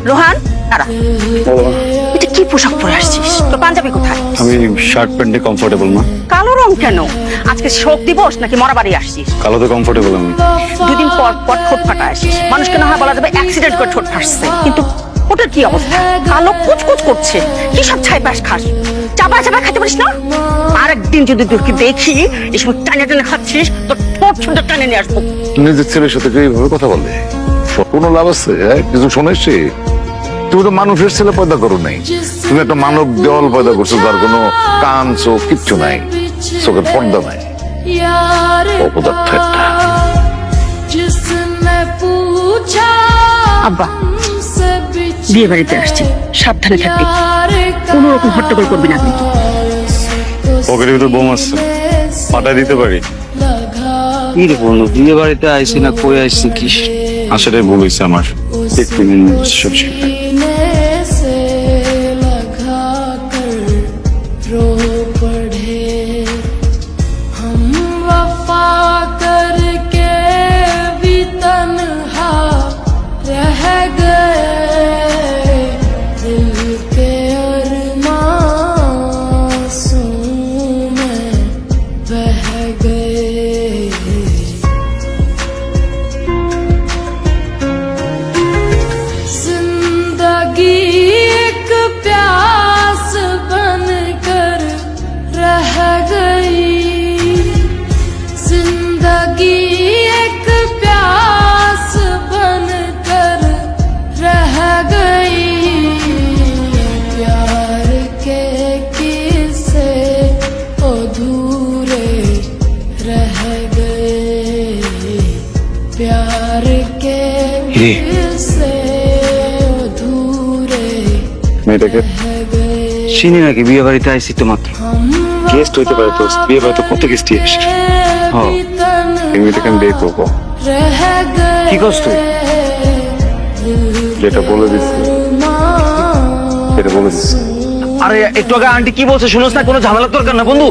রোহান এটা কি পোশাক পরে আসছিস? তোর পাঞ্জাবি কোথায়? আমি শার্ট প্যান্টে কমফোর্টেবল না। কালো রং কেন? আজকে শোক দিবস নাকি মরা বাড়ি আসছিস? কালোতে কমফোর্টেবল আমি। দুদিন পর পর ঠোঁট ফাটা আসিস। মানুষকে না হয় বলা যাবে অ্যাক্সিডেন্ট করে ঠোঁট ফাটছে, কিন্তু ওটার কি অবস্থা? কালো কুচকুচ করছে। কি সব ছাই পাশ খাস? চাপা চাপা খেতে পারিস না? আরেকদিন যদি তোকে দেখি এসব টানে টানে খাচ্ছিস, তোর ঠোঁট ছুঁড়ে টানে নিয়ে আসবো। নিজের ছেলের সাথে এইভাবে কথা বলে কোনো লাভ আছে? কিছু শুনেছি? তুমি তো মানুষের ছেলে পয়দা করো নাই, তুমি একটা মানব দেওয়াল পয়দা করছো যার কোনো কান চোখ কিচ্ছু নাই, চোখের পর্দা নাই। অপদার্থ একটা। আব্বা, বিয়ে বাড়িতে আসছি, সাবধানে থাকবি, কোনো রকম হট্টগোল করবি না। পকেটের ভিতর বোম আসছে, পাঠায় দিতে পারি? কি রে বললো, বিয়ে বাড়িতে আইসি না কই আইসি কি? আসলে ভুল হয়েছে আমার। সব শিখে মেয়েটাকে চিনি নাকি? বিয়ে বাড়িতে আইসি তো মাত্র। গেস্ট হইতে পারে তো, বিয়ে বাড়িতে কত গেস্ট এসে। হ্যাঁ, এই মেয়েটাকে আমি বিয়ে করবো। কি করছ তুই? যেটা বলে দিচ্ছি সেটা বলে দিচ্ছি। আরে একটু আগে আন্টি কি বলছে শুনোস না? কোনো ঝামেলার দরকার না বন্ধু।